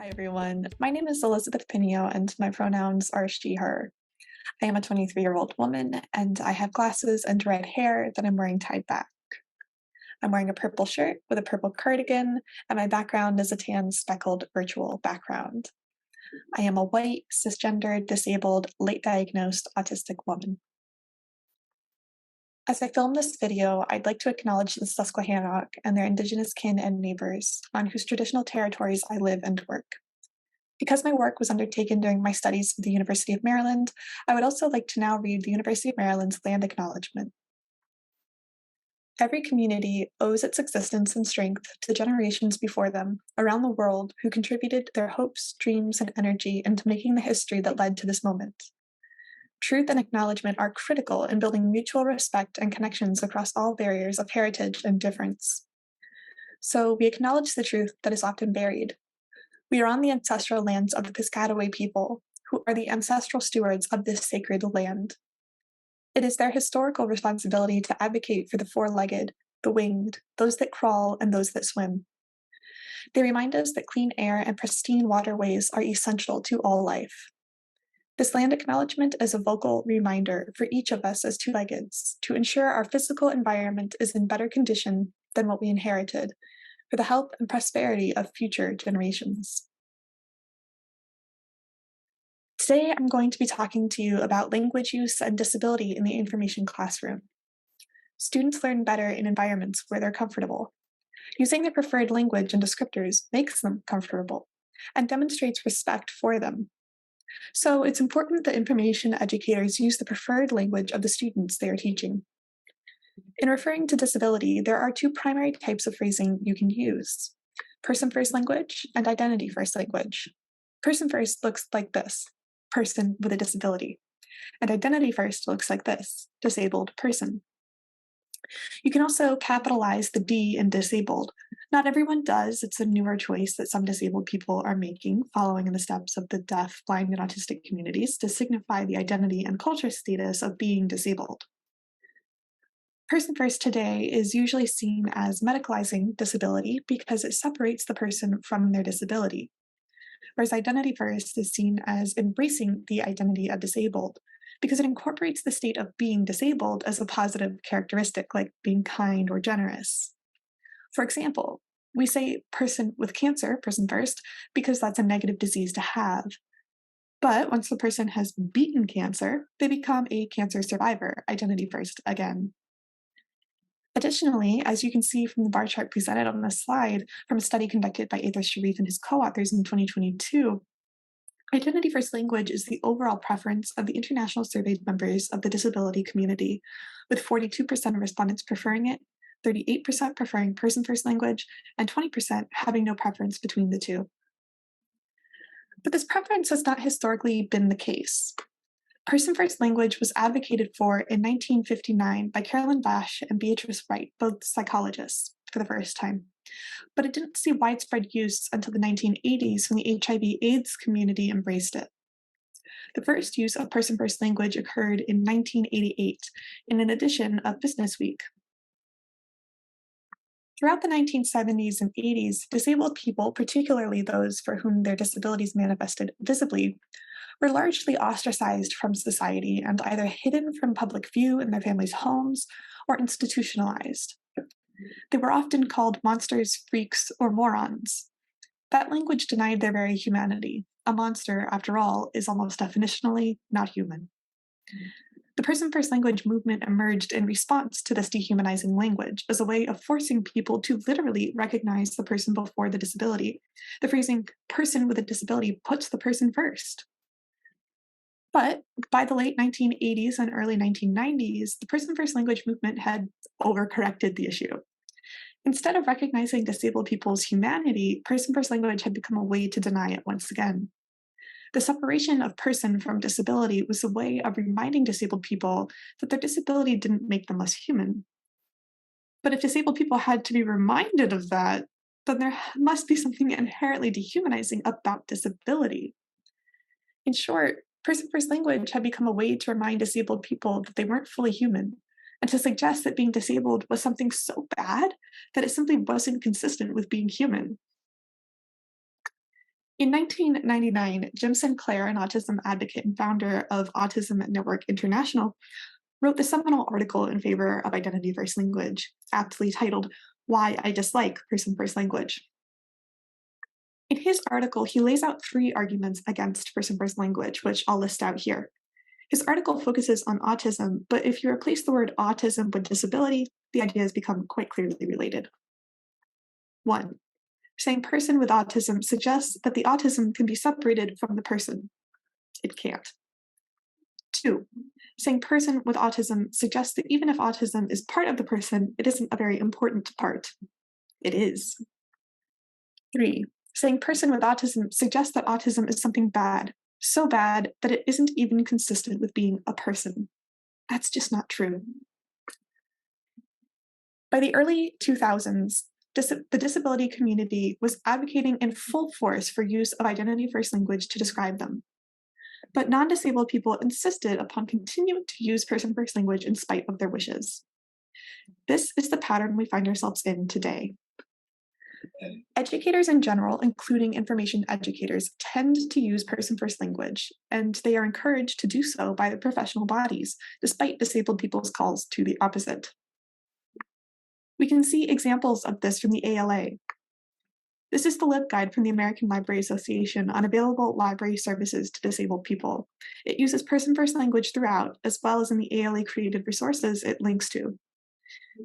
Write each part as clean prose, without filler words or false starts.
Hi, everyone. My name is Elizabeth Pineo, and my pronouns are she, her. I am a 23-year-old woman, and I have glasses and red hair that I'm wearing tied back. I'm wearing a purple shirt with a purple cardigan, and my background is a tan speckled virtual background. I am a white, cisgendered, disabled, late diagnosed autistic woman. As I film this video, I'd like to acknowledge the Susquehannock and their indigenous kin and neighbors on whose traditional territories I live and work. Because my work was undertaken during my studies at the University of Maryland, I would also like to now read the University of Maryland's land acknowledgement. Every community owes its existence and strength to the generations before them around the world who contributed their hopes, dreams, and energy into making the history that led to this moment. Truth and acknowledgement are critical in building mutual respect and connections across all barriers of heritage and difference. So we acknowledge the truth that is often buried. We are on the ancestral lands of the Piscataway people, who are the ancestral stewards of this sacred land. It is their historical responsibility to advocate for the four-legged, the winged, those that crawl, and those that swim. They remind us that clean air and pristine waterways are essential to all life. This land acknowledgement is a vocal reminder for each of us as two-leggeds to ensure our physical environment is in better condition than what we inherited, for the health and prosperity of future generations. Today, I'm going to be talking to you about language use and disability in the information classroom. Students learn better in environments where they're comfortable. Using their preferred language and descriptors makes them comfortable and demonstrates respect for them. So it's important that information educators use the preferred language of the students they are teaching. In referring to disability, there are two primary types of phrasing you can use: person-first language and identity-first language. Person-first looks like this: person with a disability. And identity-first looks like this: disabled person. You can also capitalize the D in disabled. Not everyone does. It's a newer choice that some disabled people are making, following in the steps of the deaf, blind, and autistic communities to signify the identity and culture status of being disabled. Person first today is usually seen as medicalizing disability because it separates the person from their disability, whereas identity first is seen as embracing the identity of disabled because it incorporates the state of being disabled as a positive characteristic, like being kind or generous. For example, we say person with cancer, person first, because that's a negative disease to have. But once the person has beaten cancer, they become a cancer survivor, identity first again. Additionally, as you can see from the bar chart presented on this slide from a study conducted by Aether Sharif and his co-authors in 2022, identity-first language is the overall preference of the international surveyed members of the disability community, with 42% of respondents preferring it, 38% preferring person-first language, and 20% having no preference between the two. But this preference has not historically been the case. Person-first language was advocated for in 1959 by Carolyn Bash and Beatrice Wright, both psychologists, for the first time. But it didn't see widespread use until the 1980s when the HIV/AIDS community embraced it. The first use of person-first language occurred in 1988 in an edition of Business Week. Throughout the 1970s and 80s, disabled people, particularly those for whom their disabilities manifested visibly, were largely ostracized from society and either hidden from public view in their families' homes or institutionalized. They were often called monsters, freaks, or morons. That language denied their very humanity. A monster, after all, is almost definitionally not human. The person-first language movement emerged in response to this dehumanizing language as a way of forcing people to literally recognize the person before the disability. The phrasing person with a disability puts the person first. But by the late 1980s and early 1990s, the person-first language movement had overcorrected the issue. Instead of recognizing disabled people's humanity, person-first language had become a way to deny it once again. The separation of person from disability was a way of reminding disabled people that their disability didn't make them less human. But if disabled people had to be reminded of that, then there must be something inherently dehumanizing about disability. In short, person-first language had become a way to remind disabled people that they weren't fully human, and to suggest that being disabled was something so bad that it simply wasn't consistent with being human. In 1999, Jim Sinclair, an autism advocate and founder of Autism Network International, wrote the seminal article in favor of identity first language, aptly titled Why I Dislike Person First Language. In his article, he lays out 3 arguments against person first language, which I'll list out here. His article focuses on autism, but if you replace the word autism with disability, the ideas become quite clearly related. 1. Saying person with autism suggests that the autism can be separated from the person. It can't. 2. Saying person with autism suggests that even if autism is part of the person, it isn't a very important part. It is. 3. Saying person with autism suggests that autism is something bad, so bad that it isn't even consistent with being a person. That's just not true. By the early 2000s, the disability community was advocating in full force for use of identity first language to describe them. But non-disabled people insisted upon continuing to use person first language in spite of their wishes. This is the pattern we find ourselves in today. Educators in general, including information educators, tend to use person first language, and they are encouraged to do so by the professional bodies, despite disabled people's calls to the opposite. We can see examples of this from the ALA. This is the LibGuide from the American Library Association on available library services to disabled people. It uses person first language throughout, as well as in the ALA created resources it links to.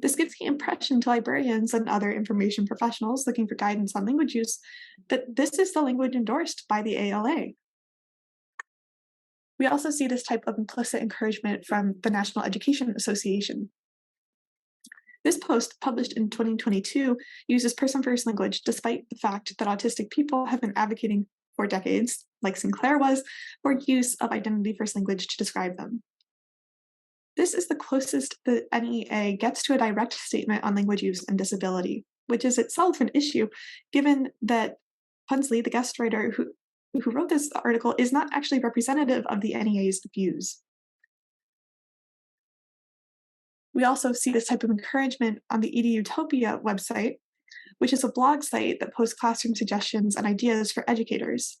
This gives the impression to librarians and other information professionals looking for guidance on language use that this is the language endorsed by the ALA. We also see this type of implicit encouragement from the National Education Association. This post, published in 2022, uses person first language despite the fact that autistic people have been advocating for decades, like Sinclair was, for use of identity first language to describe them. This is the closest the NEA gets to a direct statement on language use and disability, which is itself an issue, given that Punsley, the guest writer who wrote this article, is not actually representative of the NEA's views. We also see this type of encouragement on the EduTopia website, which is a blog site that posts classroom suggestions and ideas for educators.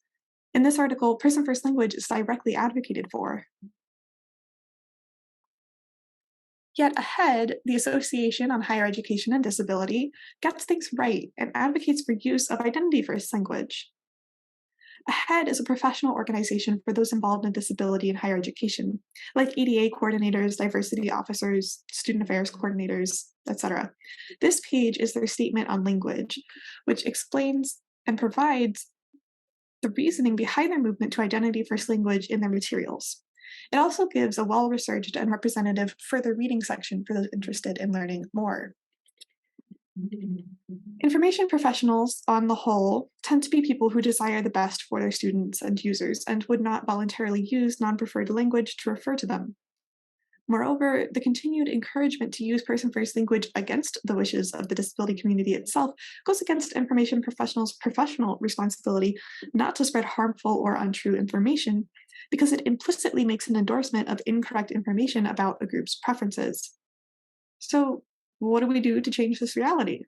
In this article, person first language is directly advocated for. Yet AHEAD, the Association on Higher Education and Disability, gets things right and advocates for use of identity first language. AHEAD is a professional organization for those involved in disability in higher education, like EDA coordinators, diversity officers, student affairs coordinators, etc. This page is their statement on language, which explains and provides the reasoning behind their movement to identity first language in their materials. It also gives a well-researched and representative further reading section for those interested in learning more. Information professionals, on the whole, tend to be people who desire the best for their students and users and would not voluntarily use non-preferred language to refer to them. Moreover, the continued encouragement to use person first language against the wishes of the disability community itself goes against information professionals' professional responsibility not to spread harmful or untrue information, because it implicitly makes an endorsement of incorrect information about a group's preferences. So, what do we do to change this reality?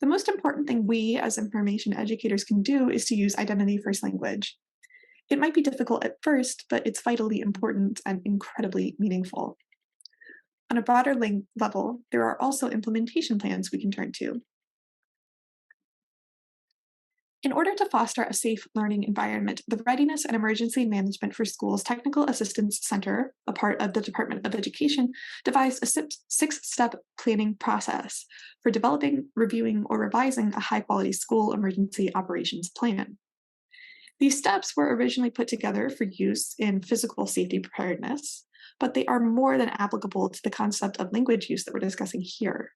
The most important thing we as information educators can do is to use identity first language. It might be difficult at first, but it's vitally important and incredibly meaningful. On a broader level, there are also implementation plans we can turn to. In order to foster a safe learning environment, the Readiness and Emergency Management for Schools Technical Assistance Center, a part of the Department of Education, devised a 6-step planning process for developing, reviewing, or revising a high-quality school emergency operations plan. These steps were originally put together for use in physical safety preparedness, but they are more than applicable to the concept of language use that we're discussing here.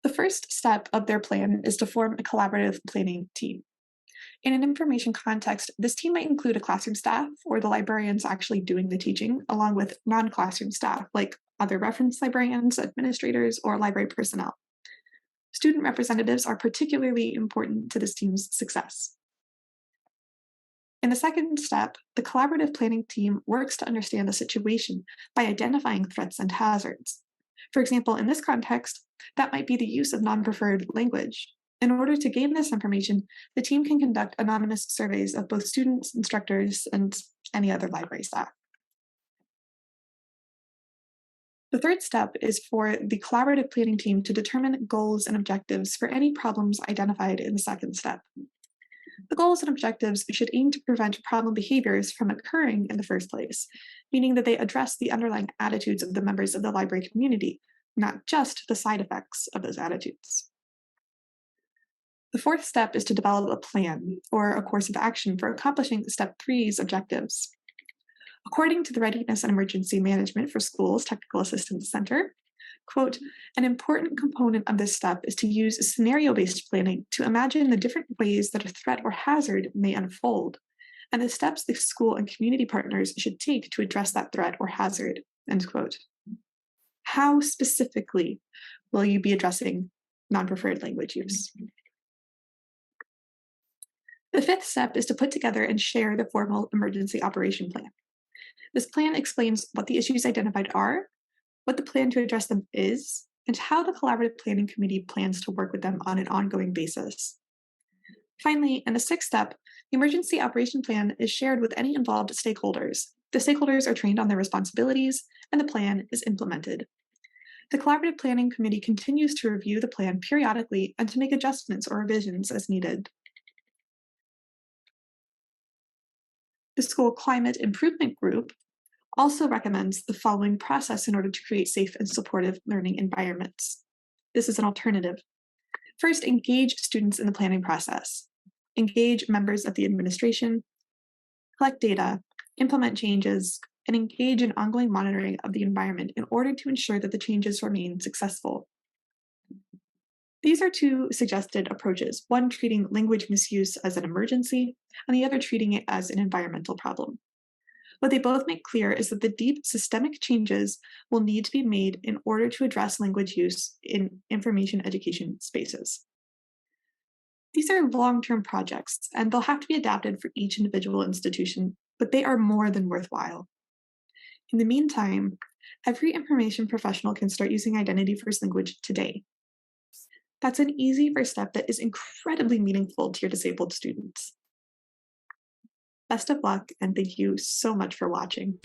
The first step of their plan is to form a collaborative planning team. In an information context, this team might include a classroom staff or the librarians actually doing the teaching, along with non-classroom staff like other reference librarians, administrators, or library personnel. Student representatives are particularly important to this team's success. In the second step, the collaborative planning team works to understand the situation by identifying threats and hazards. For example, in this context, that might be the use of non-preferred language. In order to gain this information, the team can conduct anonymous surveys of both students, instructors, and any other library staff. The third step is for the collaborative planning team to determine goals and objectives for any problems identified in the second step. The goals and objectives should aim to prevent problem behaviors from occurring in the first place, meaning that they address the underlying attitudes of the members of the library community, not just the side effects of those attitudes. The fourth step is to develop a plan or a course of action for accomplishing step three's objectives. According to the Readiness and Emergency Management for Schools Technical Assistance Center, quote, an important component of this step is to use scenario-based planning to imagine the different ways that a threat or hazard may unfold, and the steps the school and community partners should take to address that threat or hazard, end quote. How specifically will you be addressing non-preferred language use? The fifth step is to put together and share the formal emergency operation plan. This plan explains what the issues identified are, what the plan to address them is, and how the collaborative planning committee plans to work with them on an ongoing basis. Finally, in the sixth step, the emergency operation plan is shared with any involved stakeholders. The stakeholders are trained on their responsibilities, and the plan is implemented. The collaborative planning committee continues to review the plan periodically and to make adjustments or revisions as needed. The School Climate Improvement Group also recommends the following process in order to create safe and supportive learning environments. This is an alternative. First, engage students in the planning process. Engage members of the administration, collect data, implement changes, and engage in ongoing monitoring of the environment in order to ensure that the changes remain successful. These are two suggested approaches, one treating language misuse as an emergency, and the other treating it as an environmental problem. What they both make clear is that the deep systemic changes will need to be made in order to address language use in information education spaces. These are long-term projects, and they'll have to be adapted for each individual institution, but they are more than worthwhile. In the meantime, every information professional can start using identity-first language today. That's an easy first step that is incredibly meaningful to your disabled students. Best of luck, and thank you so much for watching.